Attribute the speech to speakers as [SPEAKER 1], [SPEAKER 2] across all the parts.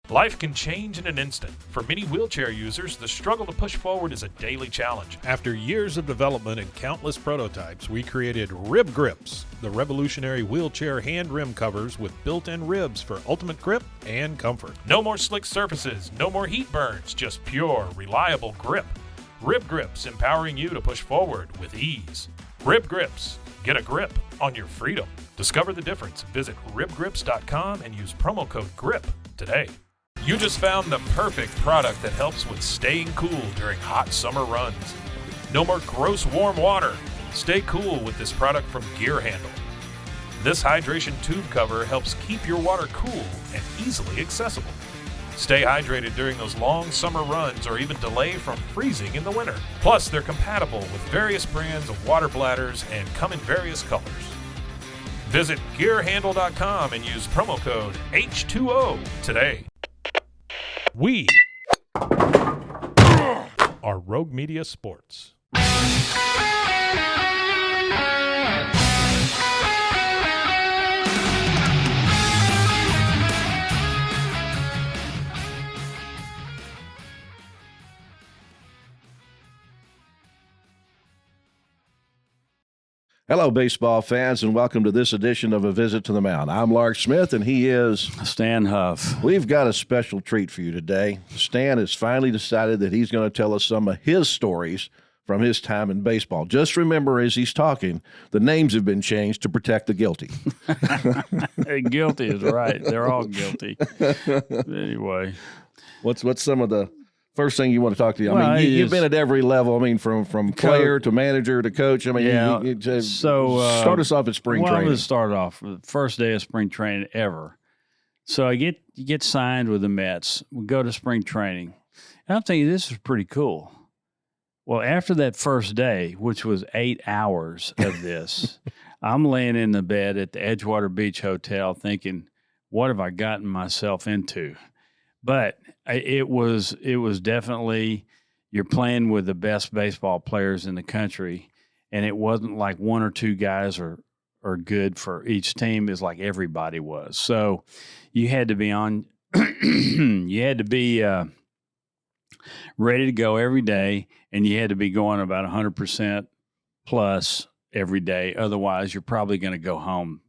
[SPEAKER 1] Life can change in an instant. For many wheelchair users, the struggle to push forward is a daily challenge.
[SPEAKER 2] After years of development and countless prototypes, we created Rib Grips, the revolutionary wheelchair hand rim covers with built-in ribs for ultimate grip and comfort.
[SPEAKER 1] No more slick surfaces, no more heat burns, just pure, reliable grip. Rib Grips, empowering you to push forward with ease. Rib Grips, get a grip on your freedom. Discover the difference. Visit ribgrips.com and use promo code GRIP today. You just found the perfect product that helps with staying cool during hot summer runs. No more gross warm water. Stay cool with this product from Gear Handle. This hydration tube cover helps keep your water cool and easily accessible. Stay hydrated during those long summer runs or even delay from freezing in the winter. Plus, they're compatible with various brands of water bladders and come in various colors. Visit gearhandle.com and use promo code H2O today.
[SPEAKER 2] We are Rogue Media Sports.
[SPEAKER 3] Hello, baseball fans, and welcome to this edition of A Visit to the Mound. I'm Lark Smith, and he is
[SPEAKER 4] Stan Huff.
[SPEAKER 3] We've got a special treat for you today. Stan has finally decided that he's going to tell us some of his stories from his time in baseball. Just remember, as he's talking, the names have been changed to protect the guilty.
[SPEAKER 4] Guilty is right. They're all guilty. Anyway.
[SPEAKER 3] What's some of the first thing you want to talk to you?
[SPEAKER 4] Well,
[SPEAKER 3] I mean, you've been at every level. I mean, from player to manager to coach. I mean,
[SPEAKER 4] yeah.
[SPEAKER 3] Start us off at spring training.
[SPEAKER 4] I'm going to start off with the first day of spring training ever. So you get signed with the Mets. We go to spring training. And I'm thinking, this is pretty cool. Well, after that first day, which was 8 hours of this, I'm laying in the bed at the Edgewater Beach Hotel thinking, what have I gotten myself into? But it was definitely, you're playing with the best baseball players in the country, and it wasn't like one or two guys are good for each team. It's like everybody was. So you had to be on, you had to be ready to go every day, and you had to be going about 100% plus every day. Otherwise, you're probably going to go home.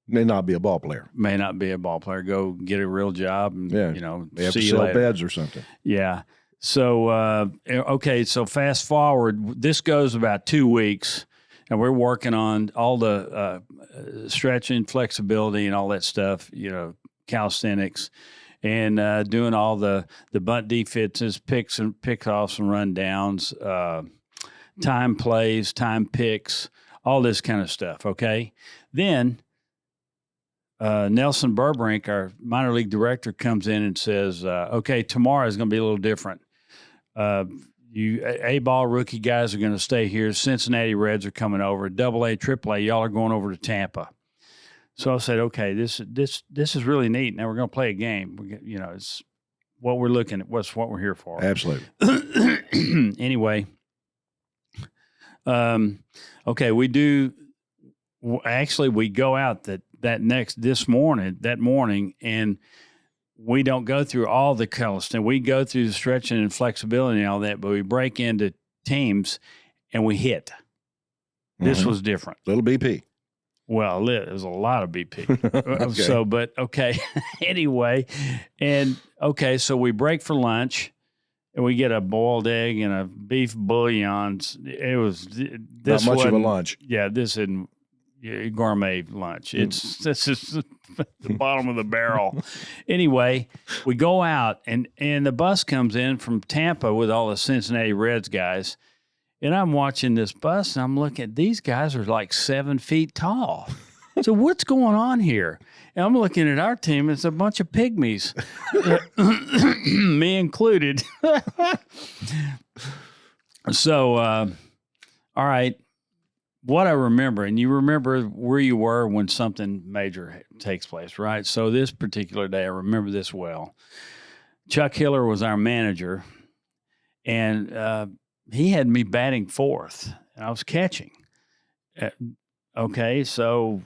[SPEAKER 3] May not be a ball player.
[SPEAKER 4] Go get a real job and,
[SPEAKER 3] they have to sell beds or something.
[SPEAKER 4] Yeah. So, okay, so fast forward. This goes about 2 weeks, and we're working on all the stretching, flexibility, and all that stuff, calisthenics, and doing all the bunt defenses, picks and pickoffs and rundowns, time plays, time picks, all this kind of stuff, okay? Then Nelson Burbrink, our minor league director, comes in and says, okay, tomorrow is going to be a little different. You A-ball rookie guys are going to stay here. Cincinnati Reds are coming over. AA, AAA, y'all are going over to Tampa. So I said, okay, this is really neat. Now we're going to play a game. It's what we're looking at. What's what we're here for.
[SPEAKER 3] Absolutely.
[SPEAKER 4] Anyway, okay, we do. Actually, we go out that morning, and we don't go through all the calisthenics. We go through the stretching and flexibility and all that, but we break into teams and we hit. This was different.
[SPEAKER 3] Little BP.
[SPEAKER 4] Well, it was a lot of BP.
[SPEAKER 3] Okay.
[SPEAKER 4] So, but okay. Anyway, and okay, so we break for lunch. And we get a boiled egg and a beef bouillon. It was this
[SPEAKER 3] not much of a lunch.
[SPEAKER 4] Yeah, this isn't gourmet lunch. This is the bottom of the barrel. Anyway, we go out and the bus comes in from Tampa with all the Cincinnati Reds guys. And I'm watching this bus and I'm looking at these guys are like 7 feet tall. So what's going on here? And I'm looking at our team. It's a bunch of pygmies, me included. So, all right. What I remember, and you remember where you were when something major takes place, right? So this particular day, I remember this well. Chuck Hiller was our manager, and he had me batting fourth, and I was catching. Okay, so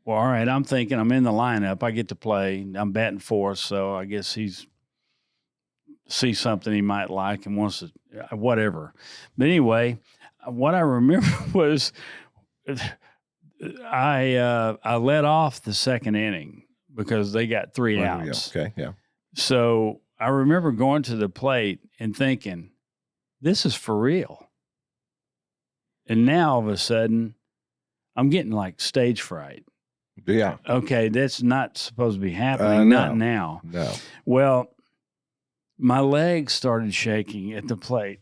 [SPEAKER 4] well, all right, I'm thinking I'm in the lineup. I get to play. I'm batting fourth, so I guess he's sees something he might like and wants to, whatever. But anyway, what I remember was I let off the second inning because they got 3 outs.
[SPEAKER 3] Okay, yeah.
[SPEAKER 4] So I remember going to the plate and thinking, this is for real. And now all of a sudden, I'm getting like stage fright.
[SPEAKER 3] Yeah.
[SPEAKER 4] Okay, that's not supposed to be happening. Not now.
[SPEAKER 3] No.
[SPEAKER 4] Well, my legs started shaking at the plate.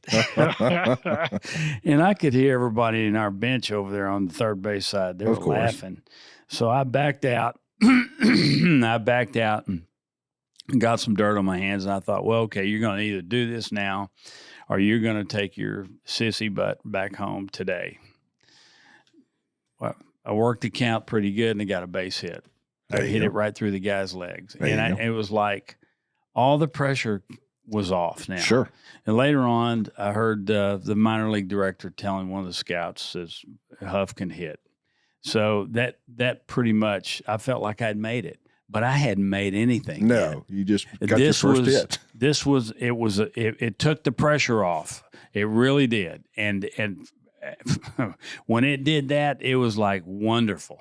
[SPEAKER 4] And I could hear everybody in our bench over there on the third base side. They were laughing. So I backed out. I backed out and got some dirt on my hands. And I thought, well, okay, you're going to either do this now or you're going to take your sissy butt back home today. Well, I worked the count pretty good and I got a base hit. I hit it right through the guy's legs. And it was like all the pressure was off now.
[SPEAKER 3] Sure.
[SPEAKER 4] And later on, I heard the minor league director telling one of the scouts, says, Huff can hit. So that pretty much, I felt like I'd made it. But I hadn't made anything.
[SPEAKER 3] No, you just got your first hit.
[SPEAKER 4] It took the pressure off. It really did. And when it did that, it was like wonderful.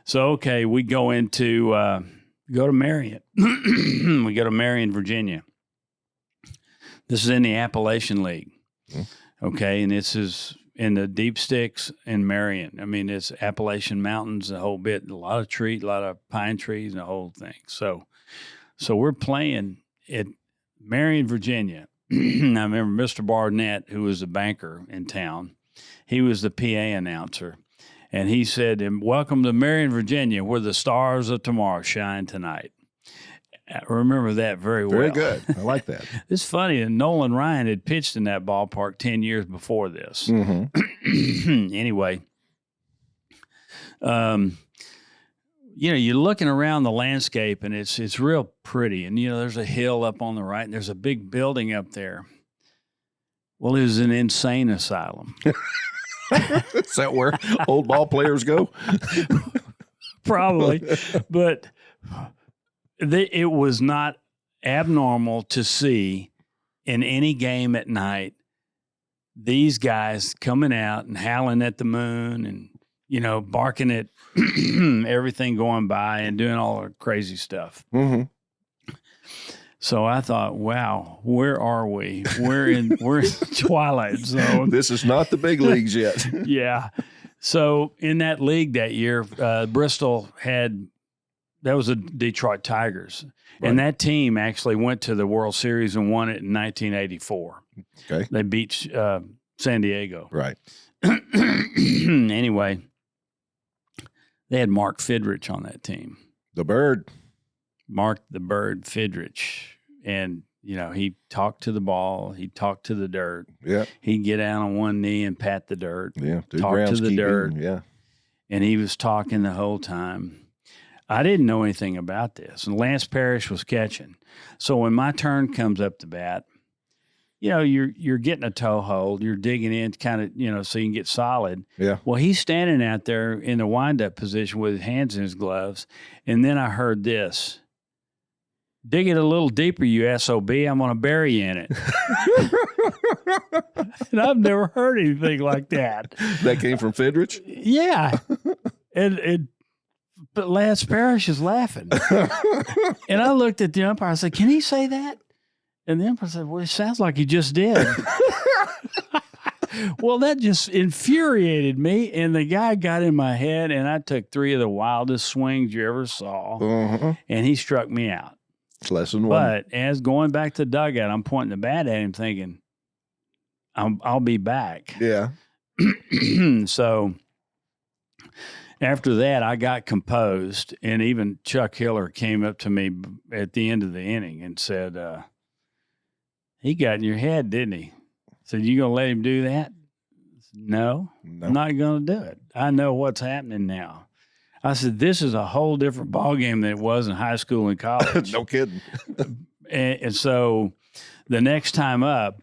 [SPEAKER 4] So, okay, we go to Marion. We go to Marion, Virginia. This is in the Appalachian League. Okay, and this is in the deep sticks in Marion. I mean, it's Appalachian Mountains, the whole bit, a lot of pine trees and the whole thing. So we're playing at Marion, Virginia. I remember Mr. Barnett, who was a banker in town. He was the PA announcer. And he said, welcome to Marion, Virginia, where the stars of tomorrow shine tonight. I remember that very well.
[SPEAKER 3] Very good. I like that.
[SPEAKER 4] It's funny. Nolan Ryan had pitched in that ballpark 10 years before this.
[SPEAKER 3] Mm-hmm.
[SPEAKER 4] Anyway, you're looking around the landscape and it's real pretty. And, there's a hill up on the right and there's a big building up there. Well, it was an insane asylum.
[SPEAKER 3] Is that where old ball players go?
[SPEAKER 4] Probably. But it was not abnormal to see in any game at night these guys coming out and howling at the moon and, barking at everything going by and doing all the crazy stuff.
[SPEAKER 3] Mm-hmm.
[SPEAKER 4] So I thought, wow, where are we? We're in Twilight Zone.
[SPEAKER 3] This is not the big leagues yet.
[SPEAKER 4] Yeah. So in that league that year, Bristol that was the Detroit Tigers. Right. And that team actually went to the World Series and won it in 1984.
[SPEAKER 3] Okay.
[SPEAKER 4] They beat San Diego.
[SPEAKER 3] Right.
[SPEAKER 4] Anyway, they had Mark Fidrich on that team.
[SPEAKER 3] The Bird.
[SPEAKER 4] Mark the Bird Fidrich. And, he talked to the ball. He talked to the dirt.
[SPEAKER 3] Yeah.
[SPEAKER 4] He'd get down on one knee and pat the dirt.
[SPEAKER 3] Yeah.
[SPEAKER 4] Talk to the dirt.
[SPEAKER 3] Yeah.
[SPEAKER 4] And he was talking the whole time. I didn't know anything about this. And Lance Parrish was catching. So when my turn comes up to bat, you're getting a toe hold. You're digging in kind of, so you can get solid.
[SPEAKER 3] Yeah.
[SPEAKER 4] Well, he's standing out there in the wind-up position with his hands in his gloves. And then I heard this. Dig it a little deeper, you SOB. I'm going to bury you in it. And I've never heard anything like that.
[SPEAKER 3] That came from Fidrich?
[SPEAKER 4] Yeah. But Lance Parrish is laughing. And I looked at the umpire. I said, can he say that? And the umpire said, well, it sounds like he just did. Well, that just infuriated me. And the guy got in my head, and I took 3 of the wildest swings you ever saw.
[SPEAKER 3] Uh-huh.
[SPEAKER 4] And he struck me out.
[SPEAKER 3] It's lesson 1.
[SPEAKER 4] But as going back to the dugout, I'm pointing the bat at him thinking, I'll be back.
[SPEAKER 3] Yeah.
[SPEAKER 4] So after that, I got composed, and even Chuck Hiller came up to me at the end of the inning and said, he got in your head, didn't he? I said, you going to let him do that? Said, no, I'm not going to do it. I know what's happening now. I said, this is a whole different ballgame than it was in high school and college.
[SPEAKER 3] No kidding.
[SPEAKER 4] And so the next time up,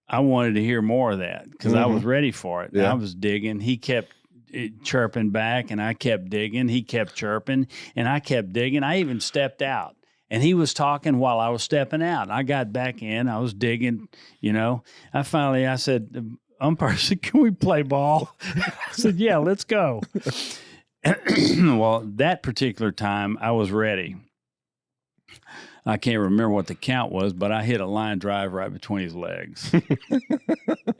[SPEAKER 4] I wanted to hear more of that because I was ready for it.
[SPEAKER 3] Yeah.
[SPEAKER 4] I was digging. He kept chirping back, and I kept digging. He kept chirping, and I kept digging. I even stepped out, and he was talking while I was stepping out. I got back in. I was digging, I said, umpire said, "Can we play ball?" I said, "Yeah, let's go." Well, that particular time, I was ready. I can't remember what the count was, but I hit a line drive right between his legs.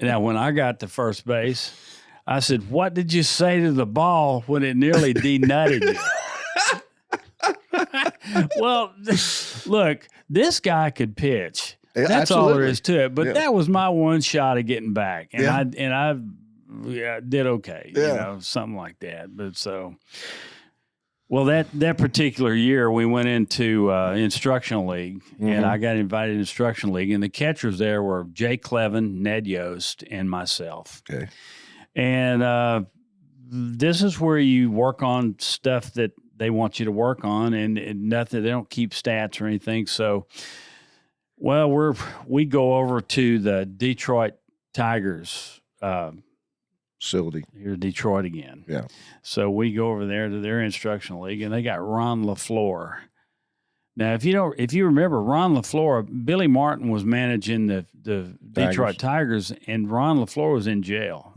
[SPEAKER 4] Now, when I got to first base, I said, "What did you say to the ball when it nearly denutted you?" Well, look, this guy could pitch. That's all there is to it. But that was my one shot of getting back, and I did okay, something like that. But so. Well, that particular year, we went into instructional league, and I got invited to instructional league, and the catchers there were Jay Clevin, Ned Yost, and myself. Okay. And this is where you work on stuff that they want you to work on, and nothing. They don't keep stats or anything. So, well, we go over to the Detroit Tigers.
[SPEAKER 3] Facility.
[SPEAKER 4] Here's Detroit again.
[SPEAKER 3] Yeah.
[SPEAKER 4] So we go over there to their instructional league, and they got Ron LaFleur. Now, if you remember, Ron LaFleur, Billy Martin was managing the Detroit Tigers, and Ron LaFleur was in jail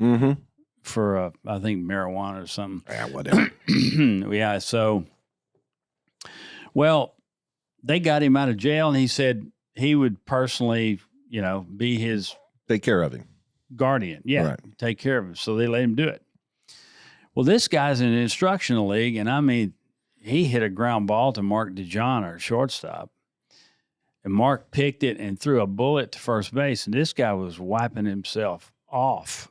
[SPEAKER 4] for I think marijuana or something.
[SPEAKER 3] Yeah, whatever.
[SPEAKER 4] Yeah. So, well, they got him out of jail, and he said he would personally, be his
[SPEAKER 3] take care of him.
[SPEAKER 4] Guardian, take care of him. So they let him do it. Well, this guy's in an instructional league, and I mean, he hit a ground ball to Mark DeJohn, our shortstop, and Mark picked it and threw a bullet to first base, and this guy was wiping himself off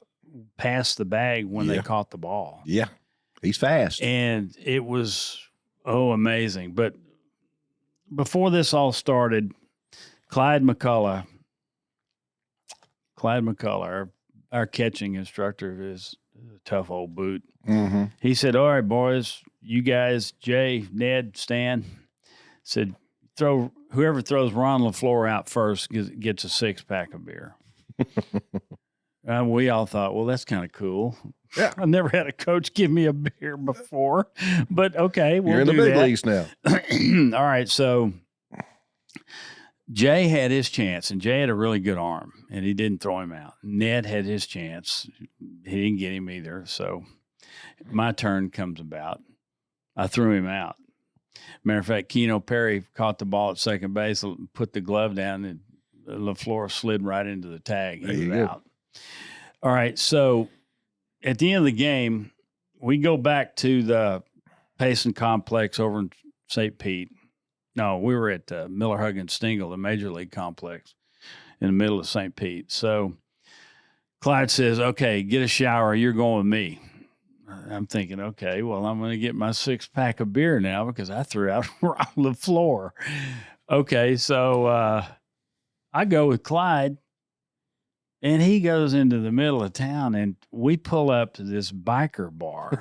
[SPEAKER 4] past the bag when they caught the ball.
[SPEAKER 3] Yeah, he's fast.
[SPEAKER 4] And it was, amazing. But before this all started, Clyde McCullough, our catching instructor, is a tough old boot. He said, "All right, boys, you guys, Jay, Ned, Stan," said, whoever throws Ron LaFleur out first gets a 6-pack of beer. We all thought, well, that's kind of cool. Yeah. I never had a coach give me a beer before, but okay, we'll do that.
[SPEAKER 3] You're in the big leagues now.
[SPEAKER 4] All right, so Jay had his chance, and Jay had a really good arm, and he didn't throw him out. Ned had his chance. He didn't get him either. So my turn comes about. I threw him out. Matter of fact, Keno Perry caught the ball at second base, put the glove down, and LaFleur slid right into the tag. He was out. All right, so at the end of the game, we go back to the Payson Complex over in St. Pete. No, we were at Miller Huggins Stingle, the Major League Complex in the middle of St. Pete. So Clyde says, "Okay, get a shower. You're going with me." I'm thinking, okay, well, I'm going to get my 6-pack of beer now because I threw out on the floor. Okay, so I go with Clyde, and he goes into the middle of town, and we pull up to this biker bar.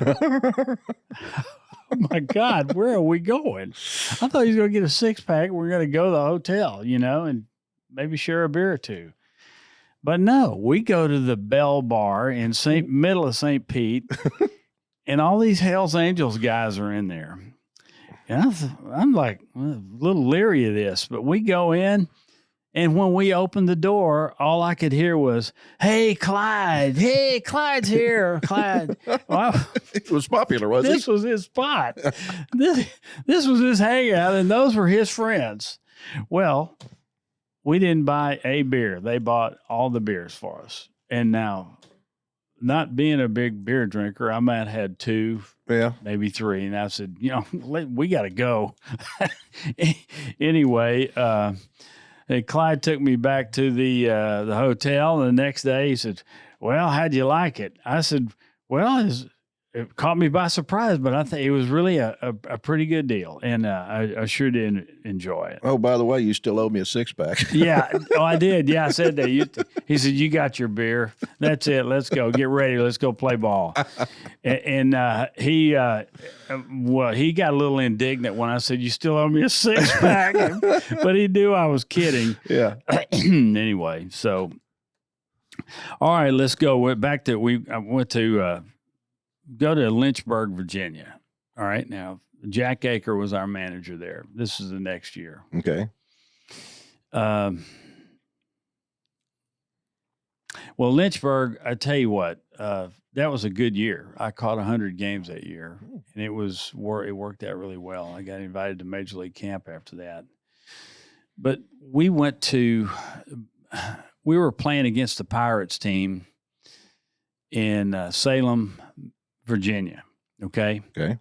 [SPEAKER 4] Oh, my God, where are we going? I thought he was going to get a 6-pack. We're going to go to the hotel, and maybe share a beer or two. But no, we go to the Bell Bar in middle of St. Pete, and all these Hells Angels guys are in there. And I'm like a little leery of this, but we go in, and when we opened the door, all I could hear was, "Hey, Clyde. Hey, Clyde's here. Clyde." Well,
[SPEAKER 3] it was popular, wasn't it?
[SPEAKER 4] This was his spot. This was his hangout, and those were his friends. Well, we didn't buy a beer. They bought all the beers for us. And now, not being a big beer drinker, I might have had 2, maybe 3. And I said, we got to go. Anyway, and Clyde took me back to the hotel. And the next day he said, "Well, how'd you like it?" I said, "Well, it caught me by surprise, but I think it was really a pretty good deal, and I sure did enjoy it."
[SPEAKER 3] Oh, by the way, you still owe me a 6-pack.
[SPEAKER 4] Yeah. Oh, I did. Yeah, I said that. He said, "You got your beer. That's it. Let's go. Get ready. Let's go play ball." And he got a little indignant when I said, "You still owe me a 6-pack," but he knew I was kidding.
[SPEAKER 3] Yeah.
[SPEAKER 4] go to Lynchburg, Virginia. All right. Now, Jack Aker was our manager there. This is the next year.
[SPEAKER 3] Okay.
[SPEAKER 4] Well, Lynchburg, I tell you what, that was a good year. I caught 100 games that year, and it worked out really well. I got invited to Major League Camp after that. But we were playing against the Pirates team in Salem, Virginia. Okay.
[SPEAKER 3] Okay.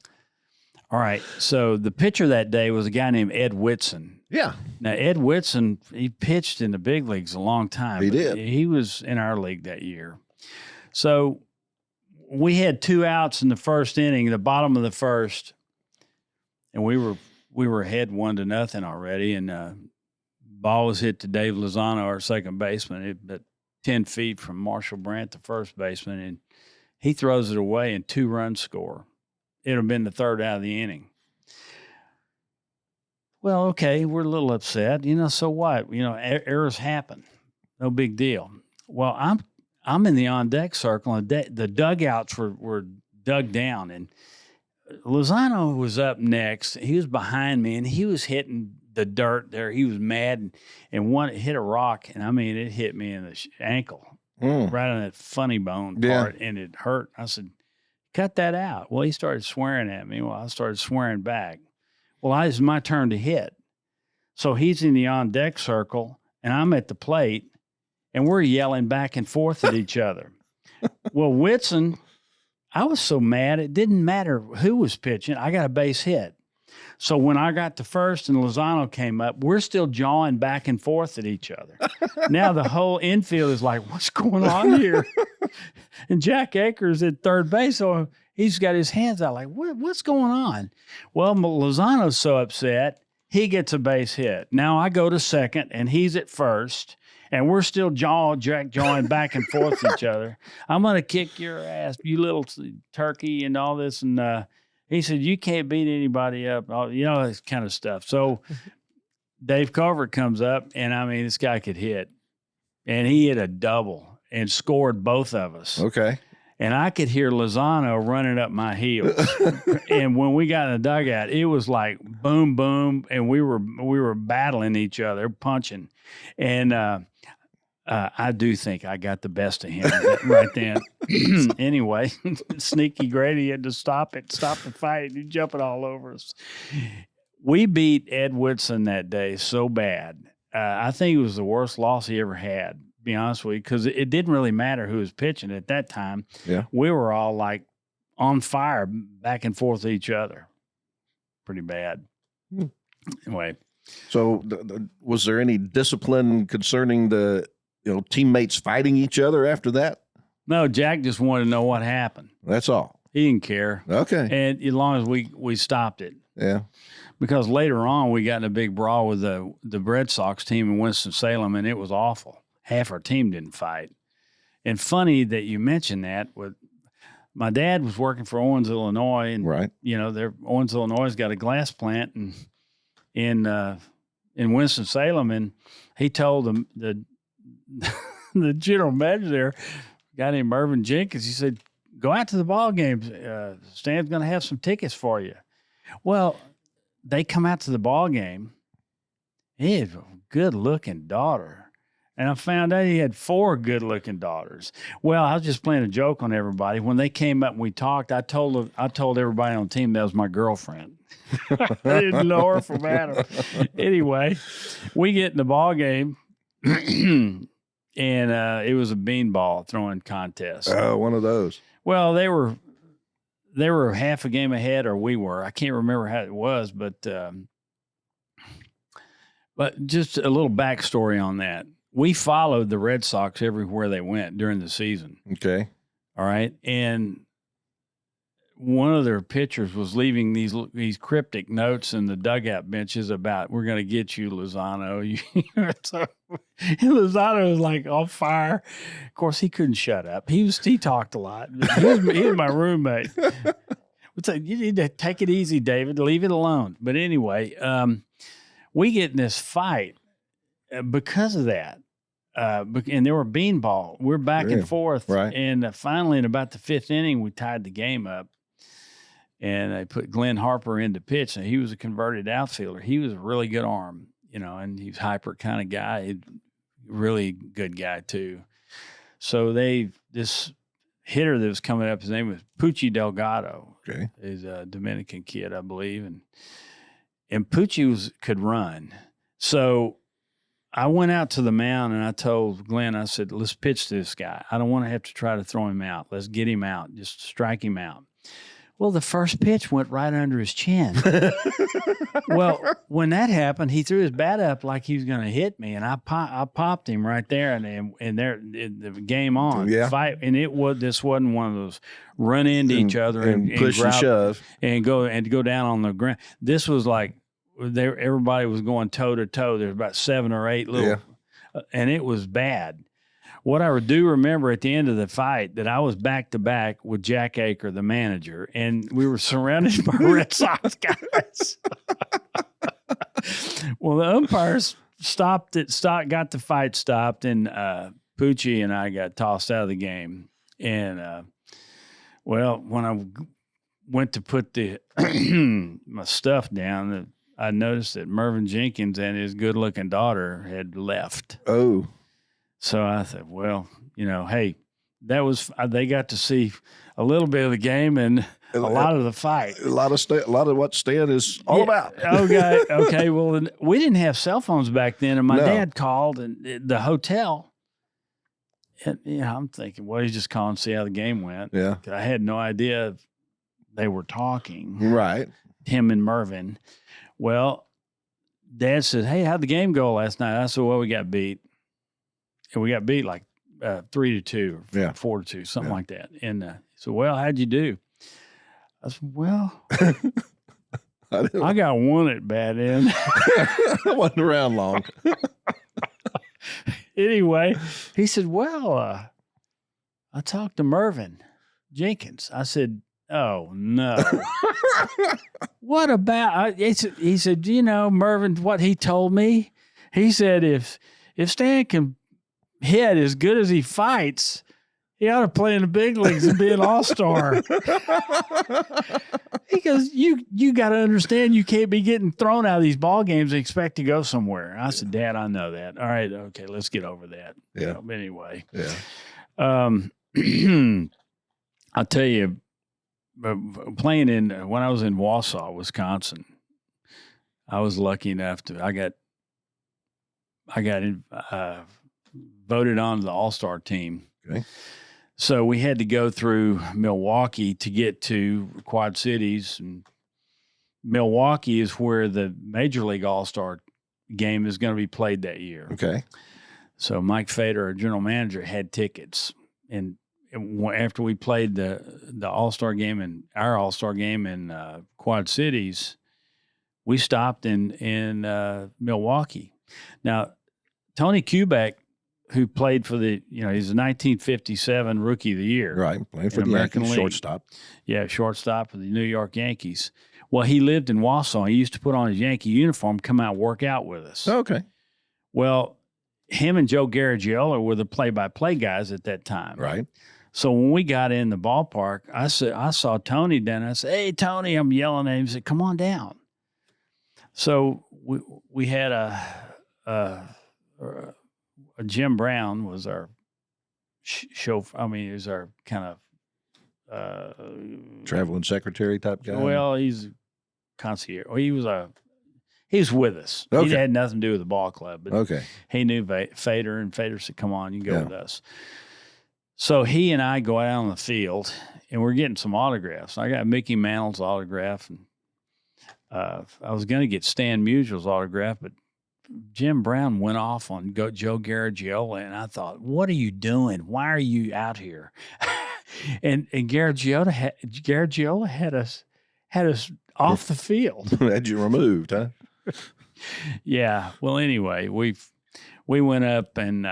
[SPEAKER 4] All right. So the pitcher that day was a guy named Ed Whitson.
[SPEAKER 3] Yeah.
[SPEAKER 4] Now, Ed Whitson, he pitched in the big leagues a long time.
[SPEAKER 3] He did.
[SPEAKER 4] He was in our league that year. So we had 2 outs in the first inning, the bottom of the first, and we were ahead 1-0 already. And ball was hit to Dave Lozano, our second baseman, at 10 feet from Marshall Brandt, the first baseman, and he throws it away and 2-run score. It would have been the third out of the inning. Well, okay, we're a little upset, so what? Errors happen. No big deal. Well, I'm in the on-deck circle, and the dugouts were dug down, and Lozano was up next. He was behind me, and he was hitting the dirt there. He was mad, and one hit a rock, and it hit me in the ankle, right on that funny bone part, and it hurt. I said, cut that out. Well, he started swearing at me. Well, I started swearing back. Well, it's my turn to hit. So he's in the on-deck circle, and I'm at the plate, and we're yelling back and forth at each other. Well, Whitson, I was so mad, it didn't matter who was pitching. I got a base hit. So when I got to first and Lozano came up, we're still jawing back and forth at each other. Now the whole infield is like, what's going on here? And Jack Aker's at third base, so he's got his hands out like, what's going on? Well, Lozano's so upset, he gets a base hit. Now I go to second, and he's at first, and we're still jawing back and forth at each other. I'm going to kick your ass, you little turkey, and all this. And he said, you can't beat anybody up, this kind of stuff. So Dave Culver comes up, and this guy could hit. And he hit a double and scored both of us.
[SPEAKER 3] Okay.
[SPEAKER 4] And I could hear Lozano running up my heels. And when we got in the dugout, it was like boom, boom, and we were battling each other, punching. And I do think I got the best of him right then. Anyway, Sneaky Grady had to stop the fight. He's jumping all over us. We beat Ed Whitson that day so bad. I think it was the worst loss he ever had, to be honest with you, because it didn't really matter who was pitching at that time.
[SPEAKER 3] Yeah.
[SPEAKER 4] We were all like on fire back and forth with each other. Pretty bad. Anyway.
[SPEAKER 3] So was there any discipline concerning the teammates fighting each other after that?
[SPEAKER 4] No, Jack just wanted to know what happened.
[SPEAKER 3] That's all.
[SPEAKER 4] He didn't care.
[SPEAKER 3] Okay.
[SPEAKER 4] And as long as we stopped it.
[SPEAKER 3] Yeah.
[SPEAKER 4] Because later on we got in a big brawl with the Red Sox team in Winston-Salem, and it was awful. Half our team didn't fight. And funny that you mentioned that. My dad was working for Owens, Illinois, and
[SPEAKER 3] right.
[SPEAKER 4] Owens, Illinois got a glass plant in Winston-Salem, and he told the general manager there, a guy named Mervyn Jenkins, he said, go out to the ball games. Stan's going to have some tickets for you. Well, they come out to the ball game. He had a good-looking daughter. And I found out he had 4 good-looking daughters. Well, I was just playing a joke on everybody. When they came up and we talked, I told everybody on the team that was my girlfriend. I didn't know her from Adam. Anyway, we get in the ball game, and it was a beanball throwing contest.
[SPEAKER 3] Oh, one of those.
[SPEAKER 4] Well, they were half a game ahead, or we were. I can't remember how it was, but just a little backstory on that. We followed the Red Sox everywhere they went during the season.
[SPEAKER 3] Okay. All
[SPEAKER 4] right. And one of their pitchers was leaving these cryptic notes in the dugout benches about, we're going to get you, Lozano. So, Lozano was like on fire. Of course, he couldn't shut up. He talked a lot. He was my roommate. We'd say, you need to take it easy, David. Leave it alone. But anyway, we get in this fight because of that. and there were beanball. We're back and forth.
[SPEAKER 3] Right.
[SPEAKER 4] And finally, in about the 5th inning, we tied the game up. And they put Glenn Harper into pitch. And he was a converted outfielder. He was a really good arm, and he was hyper kind of guy. Really good guy, too. So this hitter that was coming up, his name was Pucci Delgado.
[SPEAKER 3] Okay.
[SPEAKER 4] He's a Dominican kid, I believe. And Pucci could run. So I went out to the mound and I told Glenn, I said, let's pitch to this guy. I don't want to have to try to throw him out. Let's get him out. Just strike him out. Well, the first pitch went right under his chin. Well, when that happened, he threw his bat up like he was going to hit me, and I popped him right there, and there the game on.
[SPEAKER 3] Yeah.
[SPEAKER 4] Fight, and this wasn't one of those run into each other and
[SPEAKER 3] push and shove
[SPEAKER 4] and go down on the ground. This was like everybody was going toe to toe. There's about 7 or 8 little, and it was bad. What I do remember at the end of the fight that I was back to back with Jack Aker, the manager, and we were surrounded by Red Sox guys. Well, the umpires got the fight stopped, and Pucci and I got tossed out of the game. And when I went to put my stuff down, I noticed that Mervyn Jenkins and his good-looking daughter had left.
[SPEAKER 3] Oh.
[SPEAKER 4] So I thought, well, hey, that was they got to see a little bit of the game and a lot of the fight.
[SPEAKER 3] A lot of what Stan is all about.
[SPEAKER 4] Okay. Well, we didn't have cell phones back then, and my dad called the hotel. And I'm thinking, well, he's just calling to see how the game went.
[SPEAKER 3] Yeah.
[SPEAKER 4] I had no idea they were talking.
[SPEAKER 3] Right.
[SPEAKER 4] Him and Mervyn. Well, Dad said, hey, how'd the game go last night? I said, well, we got beat. And we got beat like 3-2 or 4-2, something like that. And he said, well, how'd you do? I said, well, I got one at bat end.
[SPEAKER 3] I wasn't around long.
[SPEAKER 4] Anyway, he said, well, I talked to Mervyn Jenkins. I said, oh, no. What about, he said, Mervyn, what he told me? He said, if Stan can hit as good as he fights, he ought to play in the big leagues and be an all-star. He goes, you got to understand, you can't be getting thrown out of these ball games and expect to go somewhere. I said, Dad, I know that. All right, okay, let's get over that.
[SPEAKER 3] Yeah.
[SPEAKER 4] Anyway.
[SPEAKER 3] Yeah.
[SPEAKER 4] I'll tell you, playing when I was in Wausau, Wisconsin, I was lucky enough I got voted on to the All-Star team.
[SPEAKER 3] Okay.
[SPEAKER 4] So we had to go through Milwaukee to get to Quad Cities. And Milwaukee is where the Major League All-Star game is going to be played that year.
[SPEAKER 3] Okay.
[SPEAKER 4] So Mike Fader, our general manager, had tickets. And after we played the All-Star game and our All-Star game in Quad Cities, we stopped in Milwaukee. Now, Tony Kubek, who played for he's a 1957 Rookie of the Year.
[SPEAKER 3] Right, playing for the
[SPEAKER 4] American
[SPEAKER 3] Yankees,
[SPEAKER 4] League.
[SPEAKER 3] shortstop.
[SPEAKER 4] Yeah, shortstop for the New York Yankees. Well, he lived in Wausau. He used to put on his Yankee uniform, come out and work out with us.
[SPEAKER 3] Okay.
[SPEAKER 4] Well, him and Joe Garagiola were the play-by-play guys at that time.
[SPEAKER 3] Right.
[SPEAKER 4] So when we got in the ballpark, I saw Tony down. I said, hey, Tony, I'm yelling at him. He said, come on down. So we had Jim Brown was our chauffeur. I mean, he was our kind of
[SPEAKER 3] traveling secretary type guy.
[SPEAKER 4] Well, he's a concierge. He was with us.
[SPEAKER 3] Okay.
[SPEAKER 4] He had nothing to do with the ball club, but
[SPEAKER 3] Okay.
[SPEAKER 4] he knew Fader, and Fader said, "Come on, you can go with us." So he and I go out on the field, and we're getting some autographs. I got Mickey Mantle's autograph, and I was going to get Stan Musial's autograph, but Jim Brown went off on Joe Garagiola, and I thought, what are you doing? Why are you out here? and Garagiola had us off the field.
[SPEAKER 3] Had you removed, huh?
[SPEAKER 4] Yeah. Well, anyway, we went up and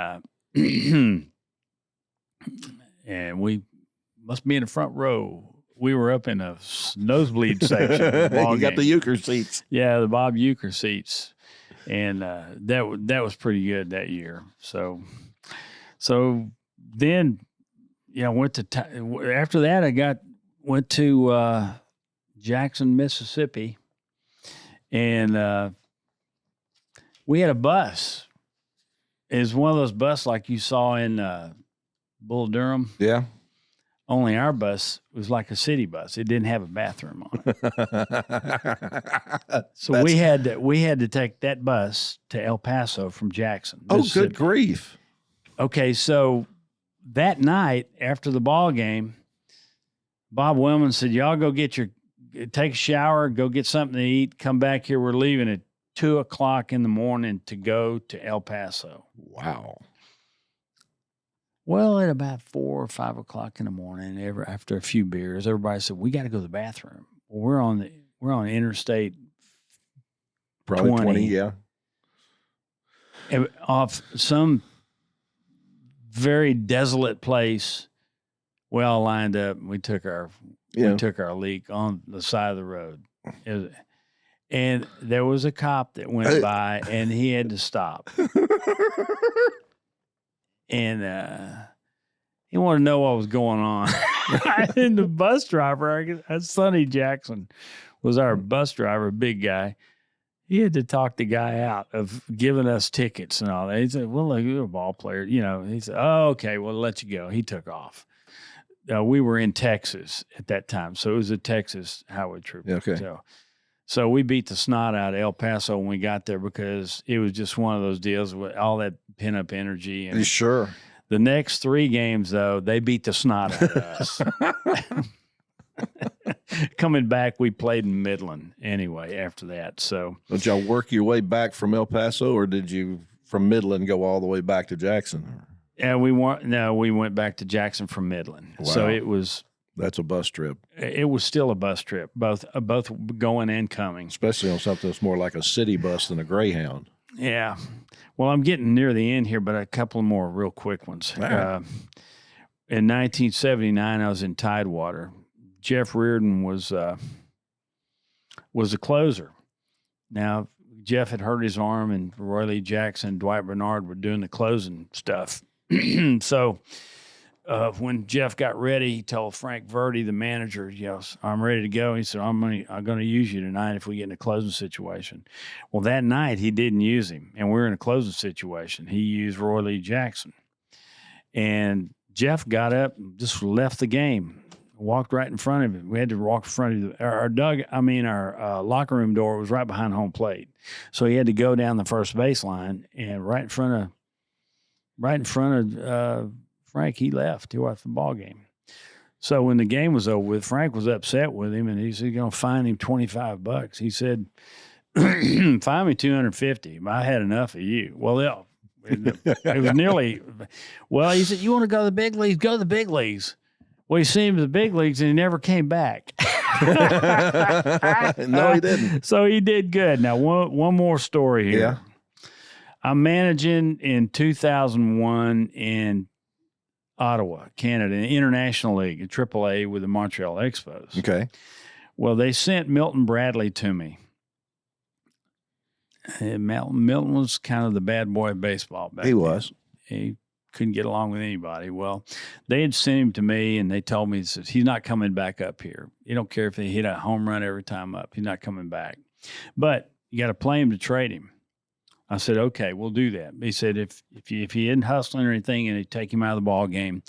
[SPEAKER 4] and we must be in the front row. We were up in a nosebleed section.
[SPEAKER 3] You got the euchre seats.
[SPEAKER 4] Yeah, the Bob Euchre seats. And that was pretty good that year. So then, went to after that I went to Jackson, Mississippi, and we had a bus. It was one of those buses like you saw in Bull Durham.
[SPEAKER 3] Yeah.
[SPEAKER 4] Only our bus was like a city bus. It didn't have a bathroom on it. So we had to take that bus to El Paso from Jackson.
[SPEAKER 3] Oh, good grief.
[SPEAKER 4] Okay, so that night after the ball game, Bob Wellman said, "Y'all go take a shower, go get something to eat, come back here. We're leaving at 2:00 in the morning to go to El Paso."
[SPEAKER 3] Wow.
[SPEAKER 4] Well, at about 4 or 5 o'clock in the morning, after a few beers, everybody said, "We got to go to the bathroom." Well, we're on Interstate
[SPEAKER 3] Probably 20, yeah.
[SPEAKER 4] Off some very desolate place. We all lined up and we took our leak on the side of the road. And there was a cop that went by and he had to stop. And he wanted to know what was going on. And the bus driver, Sonny Jackson, was our bus driver, big guy. He had to talk the guy out of giving us tickets and all that. He said, "Well, look, you're a ball player." He said, "Oh, okay, we'll let you go." He took off. We were in Texas at that time, so it was a Texas highway trip.
[SPEAKER 3] Okay.
[SPEAKER 4] So we beat the snot out of El Paso when we got there because it was just one of those deals with all that pent-up energy. And
[SPEAKER 3] sure.
[SPEAKER 4] The next 3 games, though, they beat the snot out of us. Coming back, we played in Midland anyway after that. So
[SPEAKER 3] did y'all work your way back from El Paso, or did you from Midland go all the way back to Jackson?
[SPEAKER 4] Yeah, we went back to Jackson from Midland.
[SPEAKER 3] Wow.
[SPEAKER 4] So
[SPEAKER 3] that's a bus trip.
[SPEAKER 4] It was still a bus trip, both going and coming.
[SPEAKER 3] Especially on something that's more like a city bus than a Greyhound.
[SPEAKER 4] Yeah. Well, I'm getting near the end here, but a couple more real quick ones.
[SPEAKER 3] Right.
[SPEAKER 4] In 1979, I was in Tidewater. Jeff Reardon was a closer. Now, Jeff had hurt his arm, and Roy Lee Jackson, Dwight Bernard were doing the closing stuff. So when Jeff got ready, he told Frank Verdi, the manager, "I'm ready to go." He said, I'm going to use you tonight if we get in a closing situation. Well, that night he didn't use him, and we were in a closing situation. He used Roy Lee Jackson. And Jeff got up and just left the game, walked right in front of him. We had to walk in front of our locker room door was right behind home plate. So he had to go down the first baseline, and right in front of Frank, he left. He watched the ball game. So when the game was over with, Frank was upset with him, and he said, "You're going to fine him $25." He said, "Fine me $250. I had enough of you." Well, it was nearly. Well, he said, "You want to go to the big leagues? Go to the big leagues." Well, he seen him to the big leagues, and he never came back.
[SPEAKER 3] No, he didn't.
[SPEAKER 4] So he did good. Now, one more story here.
[SPEAKER 3] Yeah.
[SPEAKER 4] I'm managing in 2001 in Ottawa, Canada, in the International League, in AAA with the Montreal Expos.
[SPEAKER 3] Okay.
[SPEAKER 4] Well, they sent Milton Bradley to me. And Milton was kind of the bad boy of baseball back then.
[SPEAKER 3] He was.
[SPEAKER 4] He couldn't get along with anybody. Well, they had sent him to me, and they told me, he's not coming back up here. You don't care if they hit a home run every time up. He's not coming back. But you got to play him to trade him. I said, "Okay, we'll do that." He said, if he isn't hustling or anything and they take him out of the ball game,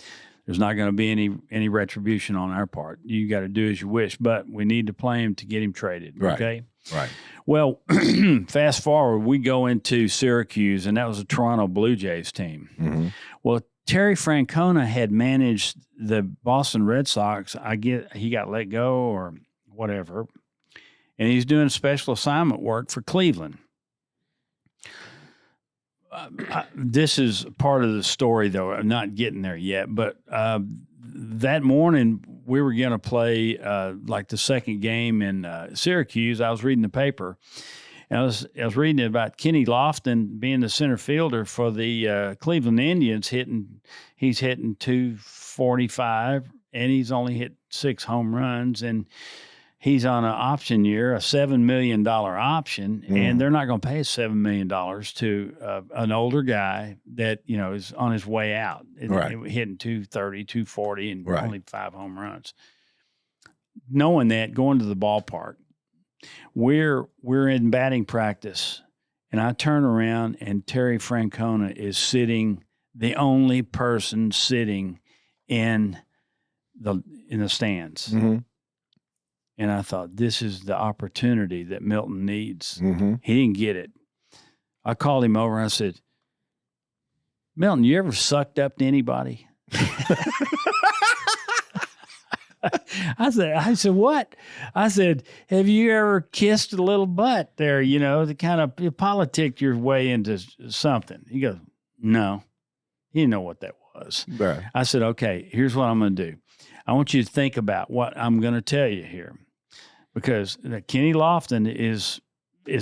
[SPEAKER 4] there's not going to be any retribution on our part. You got to do as you wish, but we need to play him to get him traded.
[SPEAKER 3] Right.
[SPEAKER 4] Okay?
[SPEAKER 3] Right.
[SPEAKER 4] Well, fast forward, we go into Syracuse, and that was a Toronto Blue Jays team.
[SPEAKER 3] Mm-hmm.
[SPEAKER 4] Well, Terry Francona had managed the Boston Red Sox. He got let go or whatever, and he's doing special assignment work for Cleveland. This is part of the story, though. I'm not getting there yet. But that morning, we were going to play like the second game in Syracuse. I was reading the paper. And I was reading about Kenny Lofton being the center fielder for the Cleveland Indians. He's hitting 245, and he's only hit 6 home runs. And he's on an option year, a $7 million option, and they're not going to pay $7 million to an older guy that, is on his way out, hitting 230, 240, and only 5 home runs. Knowing that, going to the ballpark, we're in batting practice, and I turn around, and Terry Francona is sitting, the only person sitting in the stands.
[SPEAKER 3] Mm-hmm.
[SPEAKER 4] And I thought, this is the opportunity that Milton needs.
[SPEAKER 3] Mm-hmm.
[SPEAKER 4] He didn't get it. I called him over. I said, Milton, you ever sucked up to anybody? I said, what? I said, have you ever kissed a little butt there, to kind of politic your way into something? He goes, no. He didn't know what that was.
[SPEAKER 3] Right.
[SPEAKER 4] I said, okay, here's what I'm going to do. I want you to think about what I'm going to tell you here. Because Kenny Lofton is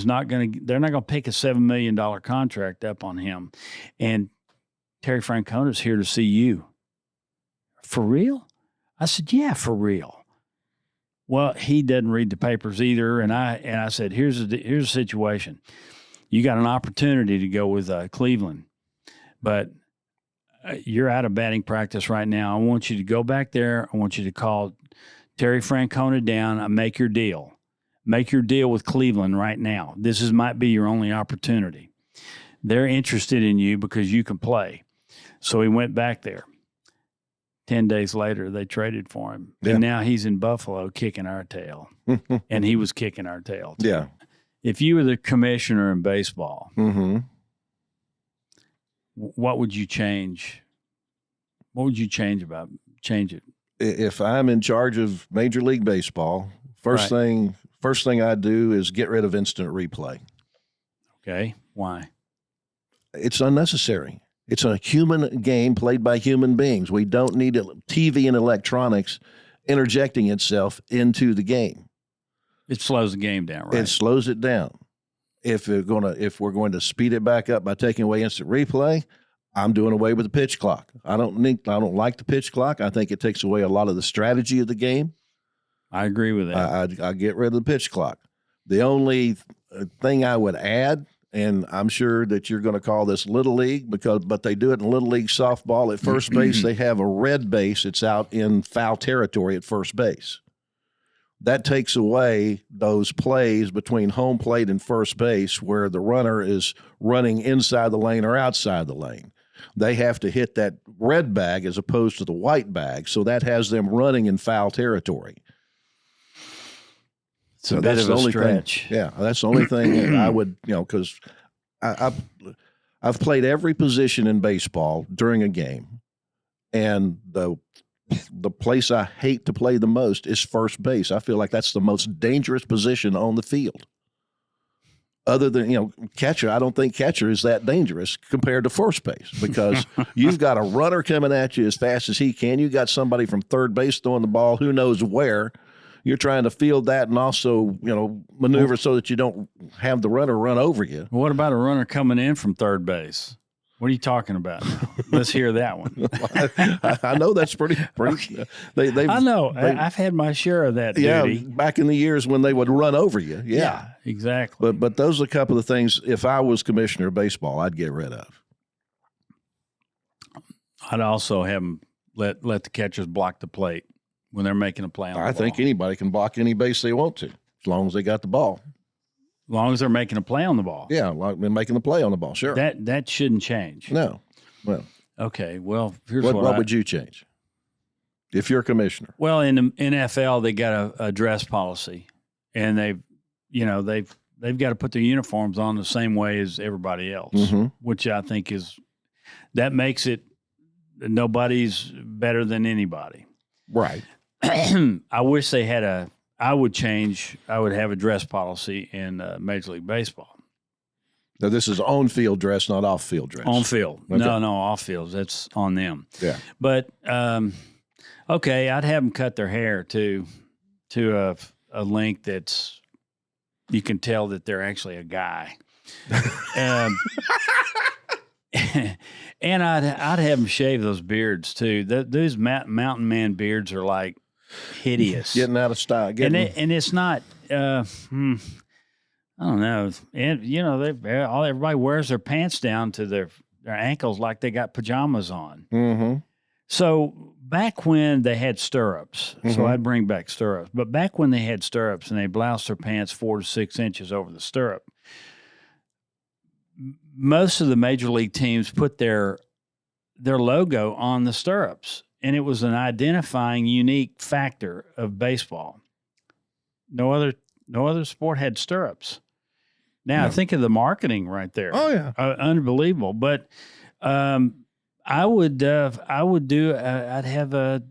[SPEAKER 4] not going to, they're not going to pick a $7 million contract up on him. And Terry Francona's here to see you. For real? I said, yeah, for real. Well, he doesn't read the papers either. And I said, here's the situation. You got an opportunity to go with Cleveland, but you're out of batting practice right now. I want you to go back there. I want you to call Terry Francona down and make your deal. Make your deal with Cleveland right now. This might be your only opportunity. They're interested in you because you can play. So he went back there. 10 days later, they traded for him. Yeah. And now he's in Buffalo kicking our tail. And he was kicking our tail, too.
[SPEAKER 3] Yeah.
[SPEAKER 4] If you were the commissioner in baseball, what would you change? What would you change it?
[SPEAKER 3] If I'm in charge of Major League Baseball, first thing I do is get rid of instant replay.
[SPEAKER 4] Okay. Why?
[SPEAKER 3] It's unnecessary. It's a human game played by human beings. We don't need TV and electronics interjecting itself into the game.
[SPEAKER 4] It slows the game down, right?
[SPEAKER 3] It slows it down. If we're going to speed it back up by taking away instant replay, I'm doing away with the pitch clock. I don't like the pitch clock. I think it takes away a lot of the strategy of the game.
[SPEAKER 4] I agree with that.
[SPEAKER 3] I get rid of the pitch clock. The only thing I would add, and I'm sure that you're going to call this Little League, but they do it in Little League softball. At first base, they have a red base. It's out in foul territory at first base. That takes away those plays between home plate and first base where the runner is running inside the lane or outside the lane. They have to hit that red bag as opposed to the white bag, so that has them running in foul territory.
[SPEAKER 4] It's a bit of a stretch.
[SPEAKER 3] Yeah, that's the only thing I would, because I've played every position in baseball during a game, and the place I hate to play the most is first base. I feel like that's the most dangerous position on the field. Other than, catcher, I don't think catcher is that dangerous compared to first base because you've got a runner coming at you as fast as he can. You got somebody from third base throwing the ball who knows where. You're trying to field that and also, maneuver so that you don't have the runner run over you.
[SPEAKER 4] What about a runner coming in from third base? What are you talking about now? Let's hear that one.
[SPEAKER 3] I know that's pretty.
[SPEAKER 4] I know. I've had my share of that duty.
[SPEAKER 3] Yeah, back in the years when they would run over you. Yeah,
[SPEAKER 4] exactly.
[SPEAKER 3] But those are a couple of things, if I was commissioner of baseball, I'd get rid of.
[SPEAKER 4] I'd also have them let the catchers block the plate when they're making a play on the ball.
[SPEAKER 3] I think anybody can block any base they want to, as long as they got the ball.
[SPEAKER 4] As long as they're making a play on the ball.
[SPEAKER 3] Yeah, like they're making the play on the ball, sure.
[SPEAKER 4] That shouldn't change.
[SPEAKER 3] No. Well.
[SPEAKER 4] Okay, well, here's
[SPEAKER 3] what would you change if you're commissioner?
[SPEAKER 4] Well, in the NFL, they got a dress policy, and they've got to put their uniforms on the same way as everybody else, which I think that makes it nobody's better than anybody.
[SPEAKER 3] Right.
[SPEAKER 4] I wish they had I would have a dress policy in Major League Baseball.
[SPEAKER 3] Now, this is on-field dress, not off-field dress.
[SPEAKER 4] On-field. Okay. No, off-field. That's on them.
[SPEAKER 3] Yeah.
[SPEAKER 4] But, okay, I'd have them cut their hair to a length that's you can tell that they're actually a guy. And I'd have them shave those beards, too. Those mountain man beards are like hideous.
[SPEAKER 3] Getting out of style.
[SPEAKER 4] And it's not, I don't know. And, everybody wears their pants down to their ankles like they got pajamas on.
[SPEAKER 3] Mm-hmm.
[SPEAKER 4] So back when they had stirrups, so I'd bring back stirrups. But back when they had stirrups and they bloused their pants 4 to 6 inches over the stirrup, most of the major league teams put their logo on the stirrups, and it was an identifying, unique factor of baseball. No other sport had stirrups. Now think of the marketing right there.
[SPEAKER 3] Oh yeah,
[SPEAKER 4] unbelievable. But I'd have a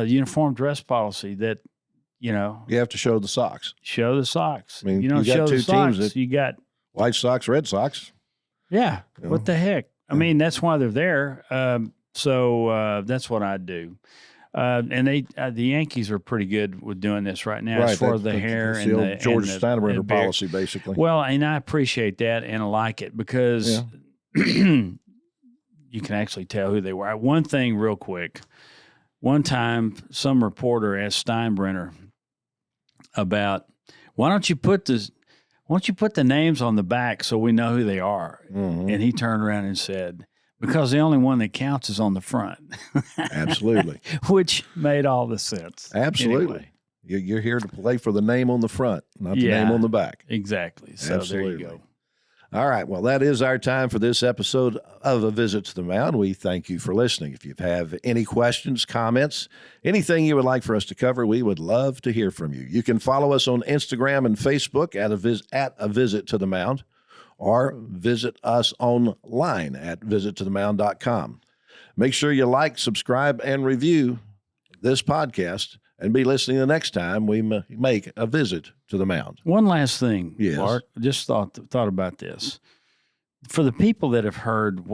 [SPEAKER 4] uniform dress policy that,
[SPEAKER 3] you have to show the socks.
[SPEAKER 4] Show the socks.
[SPEAKER 3] I mean,
[SPEAKER 4] you don't
[SPEAKER 3] you got
[SPEAKER 4] show
[SPEAKER 3] two
[SPEAKER 4] the socks.
[SPEAKER 3] teams that
[SPEAKER 4] You got
[SPEAKER 3] White Sox, Red Sox.
[SPEAKER 4] Yeah. What the heck? I mean, that's why they're there. So that's what I do. And the Yankees are pretty good with doing this right now as far as the hair and
[SPEAKER 3] the
[SPEAKER 4] the
[SPEAKER 3] George
[SPEAKER 4] and
[SPEAKER 3] Steinbrenner policy, basically.
[SPEAKER 4] Well, and I appreciate that and I like it because you can actually tell who they were. One thing real quick. One time some reporter asked Steinbrenner about, why don't you put the names on the back so we know who they are?
[SPEAKER 3] Mm-hmm.
[SPEAKER 4] And he turned around and said, because the only one that counts is on the front.
[SPEAKER 3] Absolutely.
[SPEAKER 4] Which made all the sense.
[SPEAKER 3] Absolutely.
[SPEAKER 4] Anyway.
[SPEAKER 3] You're here to play for the name on the front, not the name on the back.
[SPEAKER 4] Exactly. So
[SPEAKER 3] Absolutely.
[SPEAKER 4] There you go.
[SPEAKER 3] All right. Well, that is our time for this episode of A Visit to the Mound. We thank you for listening. If you have any questions, comments, anything you would like for us to cover, we would love to hear from you. You can follow us on Instagram and Facebook at A Visit to the Mound, or visit us online at visittothemound.com. Make sure you like, subscribe, and review this podcast, and be listening the next time we make a visit to the mound.
[SPEAKER 4] One last thing,
[SPEAKER 3] yes.
[SPEAKER 4] Mark. Just thought about this. For the people that have heard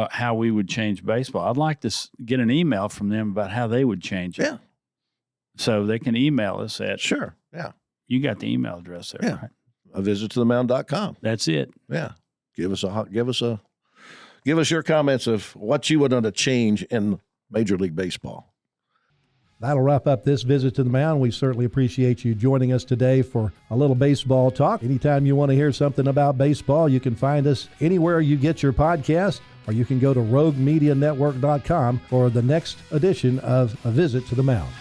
[SPEAKER 4] how we would change baseball, I'd like to get an email from them about how they would change it.
[SPEAKER 3] Yeah.
[SPEAKER 4] So they can email us at.
[SPEAKER 3] Sure. Yeah.
[SPEAKER 4] You got the email address there, right?
[SPEAKER 3] A visittothemound.com.
[SPEAKER 4] That's it.
[SPEAKER 3] Yeah. Give us your comments of what you would want to change in Major League Baseball.
[SPEAKER 5] That'll wrap up this visit to the mound. We certainly appreciate you joining us today for a little baseball talk. Anytime you want to hear something about baseball, you can find us anywhere you get your podcast, or you can go to roguemedianetwork.com for the next edition of A Visit to the Mound.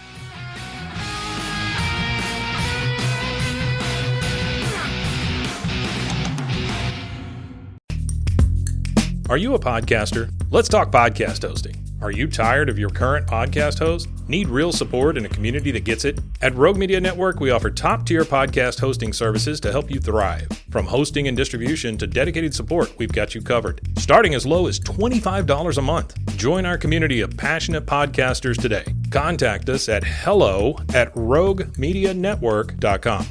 [SPEAKER 2] Are you a podcaster? Let's talk podcast hosting. Are you tired of your current podcast host? Need real support in a community that gets it? At Rogue Media Network, we offer top-tier podcast hosting services to help you thrive. From hosting and distribution to dedicated support, we've got you covered. Starting as low as $25 a month. Join our community of passionate podcasters today. Contact us at hello@roguemedianetwork.com.